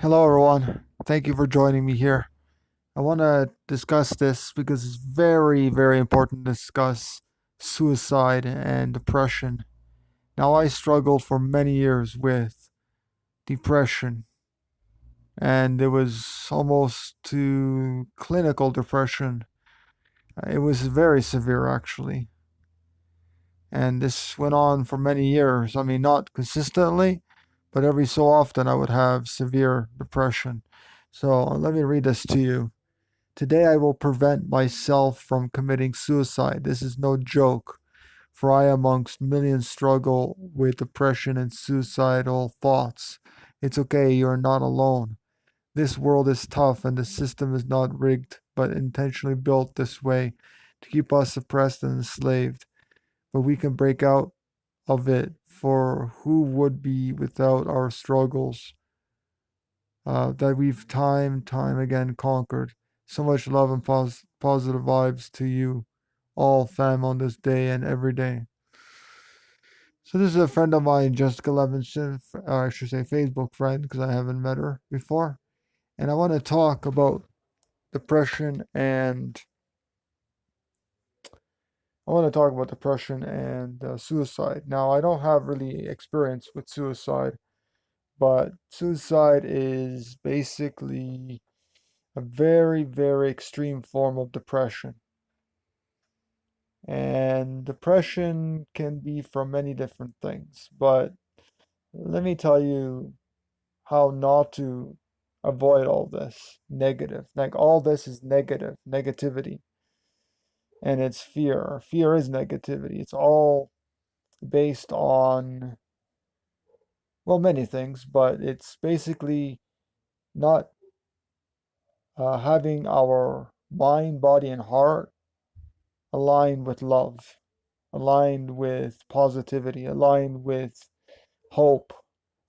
Hello, everyone. Thank you for joining me here. I want to discuss this because it's very, very important to discuss suicide and depression. Now, I struggled for many years with depression, and it was almost to clinical depression. It was very severe, actually. And this went on for many years. I mean, not consistently, but every so often I would have severe depression. So let me read this to you. Today I will prevent myself from committing suicide. This is no joke, for I amongst millions struggle with depression and suicidal thoughts. It's okay, you're not alone. This world is tough and the system is not rigged, but intentionally built this way to keep us suppressed and enslaved. But we can break out of it, for who would be without our struggles? That we've time again conquered. So much love and positive vibes to you all, fam, on this day and every day. So this is a friend of mine, Jessica Levinson, or I should say Facebook friend, because I haven't met her before. And I want to talk about depression and suicide. Now, I don't have really experience with suicide, but suicide is basically a very, very extreme form of depression. And depression can be from many different things. But let me tell you how not to avoid all this negative. Like all this is negativity. And it's fear. Fear is negativity. It's all based on, well, many things, but it's basically not having our mind, body, and heart aligned with love, aligned with positivity, aligned with hope,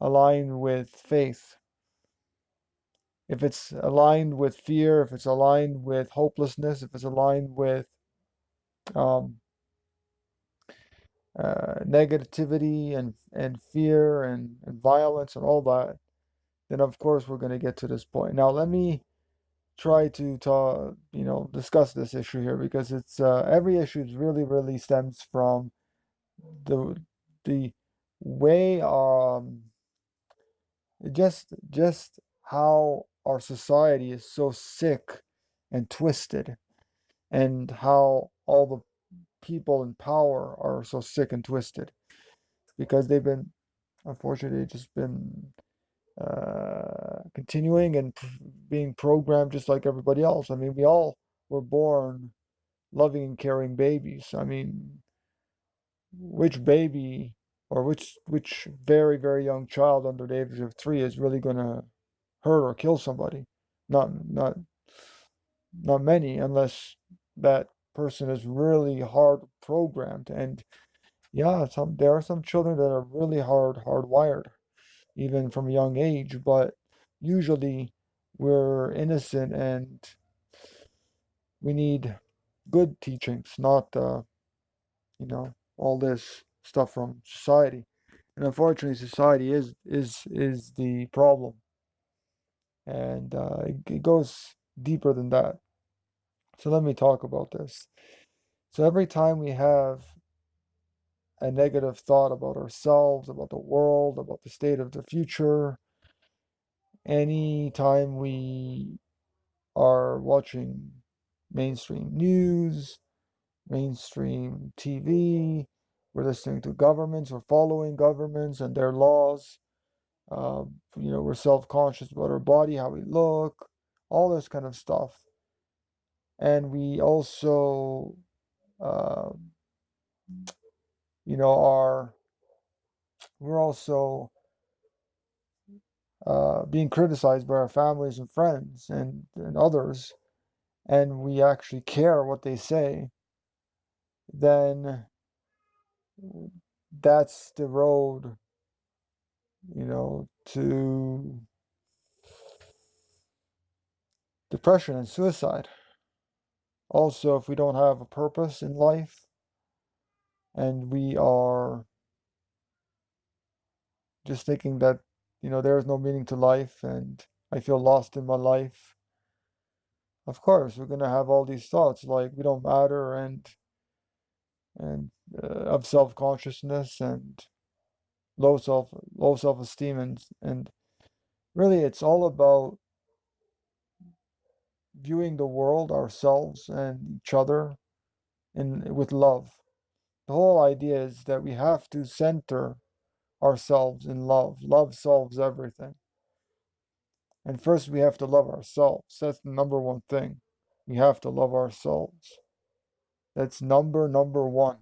aligned with faith. If it's aligned with fear, if it's aligned with hopelessness, if it's aligned with um, negativity and fear and violence and all that, then of course we're going to get to this point. Now, let me try to talk, discuss this issue here because it's every issue really stems from the the way just how our society is so sick and twisted, and how all the people in power are so sick and twisted because they've been, unfortunately, just been continuing and being programmed just like everybody else. I mean, we all were born loving and caring babies. I mean, which baby or which very young child under the age of 3 is really going to hurt or kill somebody? Not not not many, unless that person is really hard programmed. And yeah, there are some children that are really hardwired even from a young age, but usually we're innocent and we need good teachings, not all this stuff from society. And unfortunately, society is the problem, and it goes deeper than that. So let me talk about this. So every time we have a negative thought about ourselves, about the world, about the state of the future, anytime we are watching mainstream news, mainstream TV, we're listening to governments, we're following governments and their laws. We're self-conscious about our body, how we look, all this kind of stuff. And we also, uh, are we're also being criticized by our families and friends and others, and we actually care what they say, then that's the road, to depression and suicide. Also, if we don't have a purpose in life and we are just thinking that, there is no meaning to life and I feel lost in my life. Of course, we're gonna have all these thoughts like we don't matter and of self-consciousness and low self-esteem and really it's all about viewing the world, ourselves, and each other in with love. The whole idea is that we have to center ourselves in love. Love solves everything. And first, we have to love ourselves. That's the number one thing. We have to love ourselves. That's number one.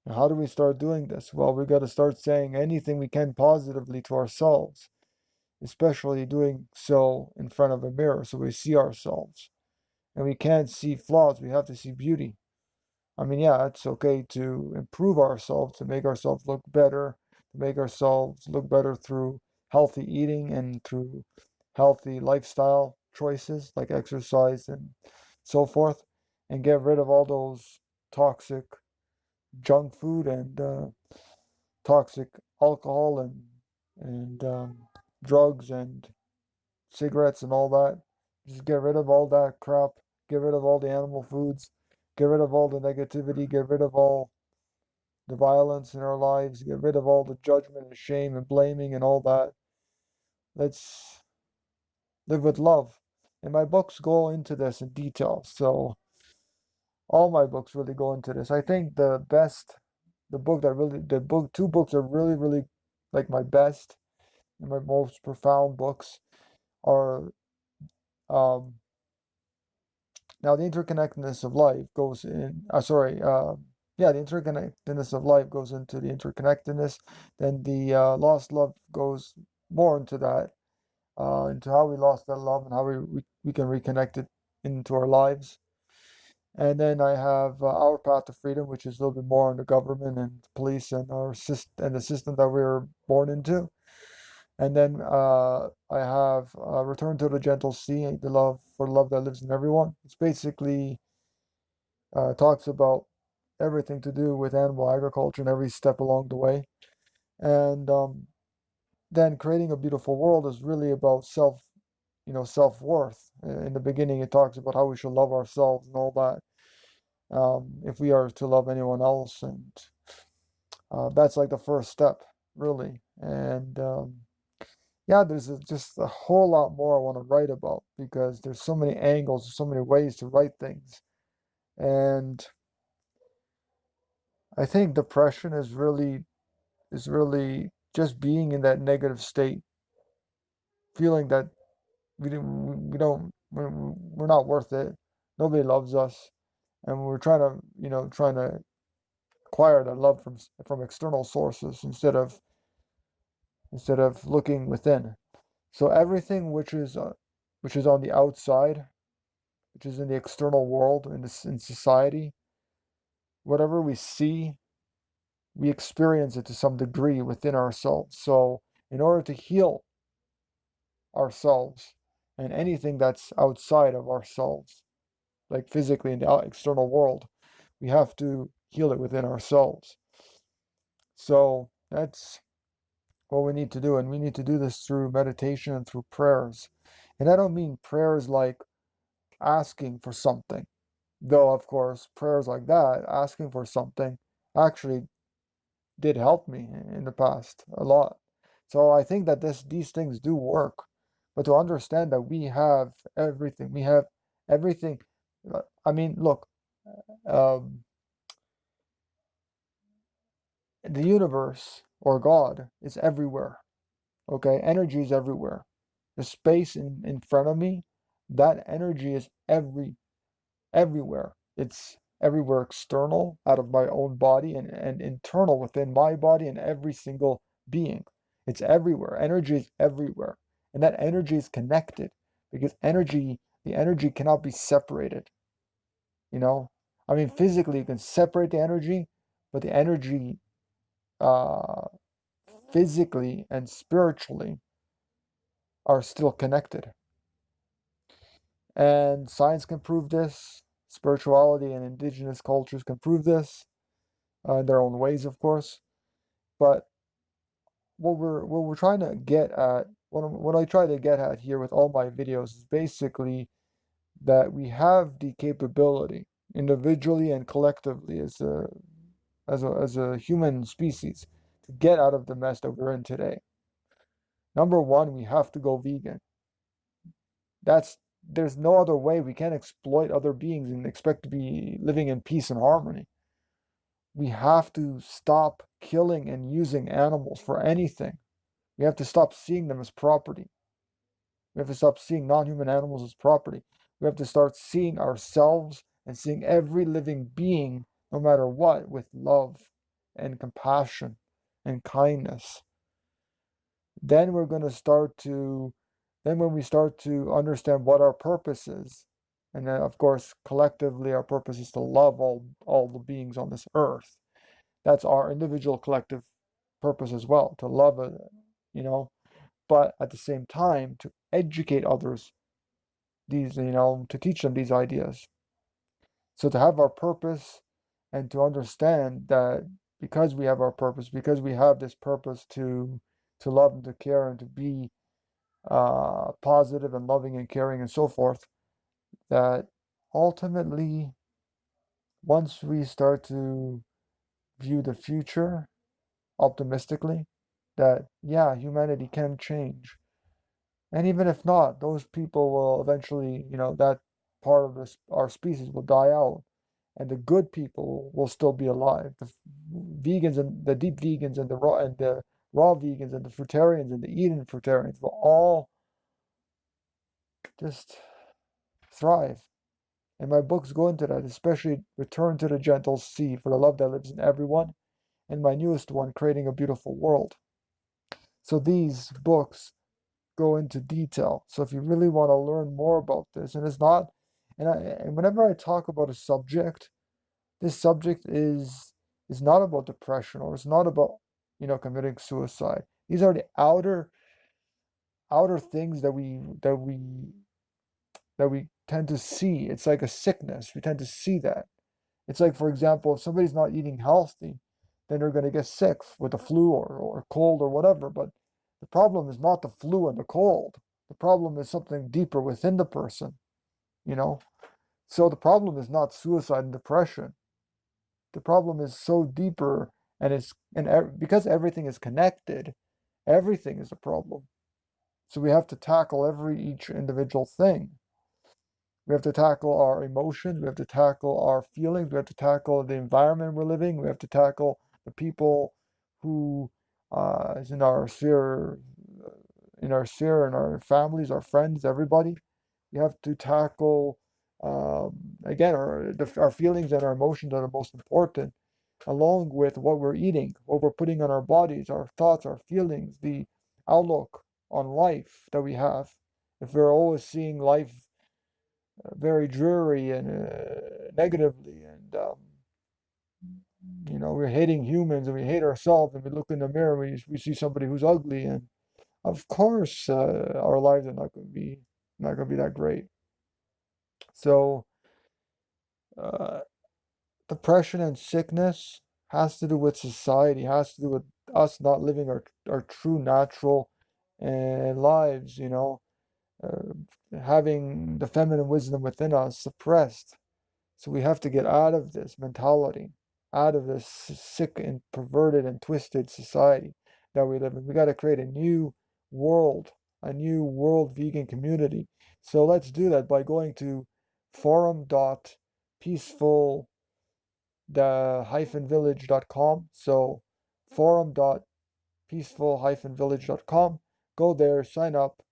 And how do we start doing this? Well, we got to start saying anything we can positively to ourselves, especially doing so in front of a mirror so we see ourselves. And we can't see flaws, we have to see beauty. I mean, yeah, it's okay to improve ourselves, to make ourselves look better, to make ourselves look better through healthy eating and through healthy lifestyle choices like exercise and so forth, and get rid of all those toxic junk food and toxic alcohol and drugs and cigarettes and all that. Just get rid of all that crap. Get rid of all the animal foods. Get rid of all the negativity. Get rid of all the violence in our lives. Get rid of all the judgment and shame and blaming and all that. Let's live with love. And my books go into this in detail. So all my books really go into this. I think two books are really like my best and my most profound books are um now the interconnectedness of life goes in the interconnectedness of life goes into the interconnectedness. Then the lost love goes more into that, into how we lost that love and how we can reconnect it into our lives. And then I have Our Path to Freedom, which is a little bit more on the government and police and the system that we were born into. And then I have Return to the Gentle Sea, the love that lives in everyone. It's basically talks about everything to do with animal agriculture and every step along the way. And then Creating a Beautiful World is really about self-worth. In the beginning, it talks about how we should love ourselves and all that. If we are to love anyone else, and that's like the first step, really. And yeah, just a whole lot more I want to write about because there's so many angles, so many ways to write things. And I think depression is really just being in that negative state, feeling that we're not worth it. Nobody loves us, and we're trying to acquire that love from external sources instead of looking within. So everything which is on the outside, which is in the external world, in society, whatever we see, we experience it to some degree within ourselves. So in order to heal ourselves and anything that's outside of ourselves, like physically in the external world, we have to heal it within ourselves. So that's what we need to do. And we need to do this through meditation and through prayers. And I don't mean prayers like asking for something, though, of course, prayers like that, asking for something, actually did help me in the past a lot. So I think that these things do work. But to understand that we have everything. I mean, look, um, the universe or God is everywhere. Okay, energy is everywhere. The space in front of me, that energy is everywhere. It's everywhere external out of my own body and internal within my body and every single being. It's everywhere. Energy is everywhere. And that energy is connected because the energy cannot be separated. You know? I mean, physically, you can separate the energy, but the energy, uh, physically and spiritually, are still connected. And science can prove this. Spirituality and indigenous cultures can prove this in their own ways, of course. But what we're trying to get at what I try to get at here with all my videos is basically that we have the capability, individually and collectively, as a human species, to get out of the mess that we're in today. Number one, we have to go vegan. That's There's no other way. We can't exploit other beings and expect to be living in peace and harmony. We have to stop killing and using animals for anything. We have to stop seeing them as property. We have to stop seeing non-human animals as property. We have to start seeing ourselves and seeing every living being, no matter what, with love and compassion and kindness. Then we're going to start to, then when we start to understand what our purpose is, and then of course collectively our purpose is to love all the beings on this earth. That's our individual collective purpose as well, to love it, you know, but at the same time to educate others, these, to teach them these ideas. So to have our purpose and to understand that because we have our purpose, because we have this purpose to love and to care and to be positive and loving and caring and so forth, that ultimately, once we start to view the future optimistically, that yeah, humanity can change. And even if not, those people will eventually, that part of our species will die out, and the good people will still be alive. The vegans and the deep vegans and the raw vegans and the fruitarians and the Eden fruitarians will all just thrive. And my books go into that, especially Return to the Gentle Sea for the love that lives in everyone, and my newest one, Creating a Beautiful World. So these books go into detail. So if you really want to learn more about this, and it's not, and whenever I talk about a subject, this subject is not about depression, or it's not about, committing suicide. These are the outer things that we tend to see. It's like a sickness. We tend to see that. It's like, for example, if somebody's not eating healthy, then they're going to get sick with the flu or cold or whatever. But the problem is not the flu and the cold. The problem is something deeper within the person, you know? So the problem is not suicide and depression. The problem is so deeper, because everything is connected, everything is a problem. So we have to tackle each individual thing. We have to tackle our emotions. We have to tackle our feelings. We have to tackle the environment we're living. We have to tackle the people who is in our sphere, and our families, our friends, everybody. We have to tackle again our feelings and our emotions are the most important, along with what we're eating, what we're putting on our bodies, our thoughts, our feelings, the outlook on life that we have. If we're always seeing life very dreary and negatively, and we're hating humans and we hate ourselves, and we look in the mirror and we see somebody who's ugly, and of course our lives are not going to be that great. So uh, depression and sickness has to do with society, has to do with us not living our true natural lives, uh, having the feminine wisdom within us suppressed. So we have to get out of this mentality, out of this sick and perverted and twisted society that we live in. We got to create a new world vegan community. So let's do that by going to forum.peaceful village.com. So forum.peaceful-village.com. Go there, sign up.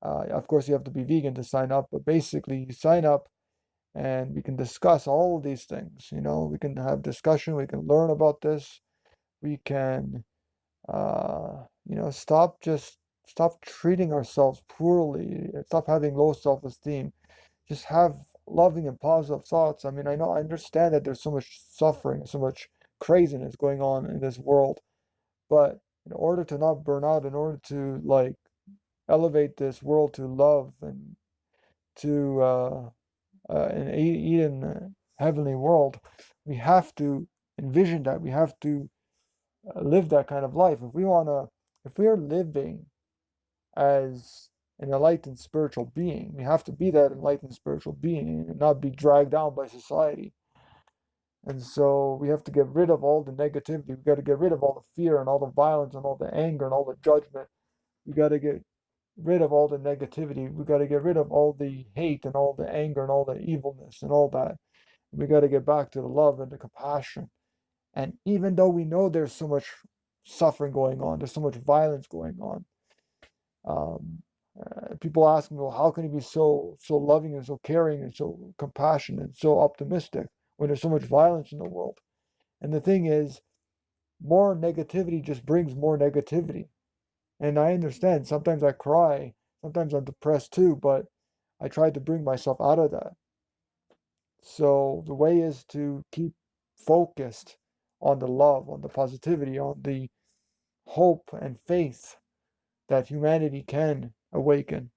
Of course, you have to be vegan to sign up, but basically, you sign up and we can discuss all of these things. We can have discussion, we can learn about this, we can, stop treating ourselves poorly, stop having low self-esteem, just have loving and positive thoughts. I mean, I understand that there's so much suffering, so much craziness going on in this world, but in order to not burn out, in order to like elevate this world to love and to an Eden heavenly world, we have to envision that. We have to live that kind of life. If we are living as an enlightened spiritual being. We have to be that enlightened spiritual being and not be dragged down by society. And so we have to get rid of all the negativity. We got to get rid of all the fear and all the violence and all the anger and all the judgment. We got to get rid of all the negativity. We got to get rid of all the hate and all the anger and all the evilness and all that. We got to get back to the love and the compassion. And even though we know there's so much suffering going on, there's so much violence going on, people ask me, well, how can you be so loving and so caring and so compassionate and so optimistic when there's so much violence in the world? And the thing is, more negativity just brings more negativity. And I understand sometimes I cry, sometimes I'm depressed too, but I try to bring myself out of that. So the way is to keep focused on the love, on the positivity, on the hope and faith that humanity can awaken.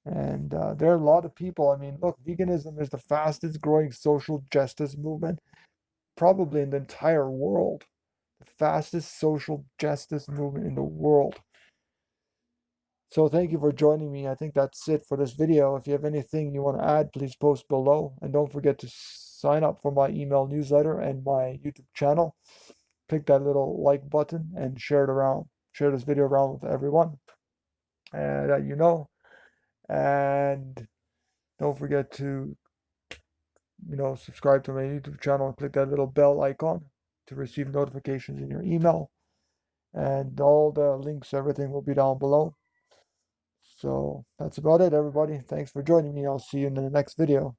And there are a lot of people. I mean, look, veganism is the fastest growing social justice movement probably in the entire world. The fastest social justice movement in the world. So thank you for joining me. I think that's it for this video. If you have anything you want to add, please post below. And don't forget to sign up for my email newsletter and my YouTube channel. Click that little like button and share it around. Share this video around with everyone that you know. And don't forget to, subscribe to my YouTube channel and click that little bell icon to receive notifications in your email. And all the links, everything will be down below. So that's about it, everybody. Thanks for joining me. I'll see you in the next video.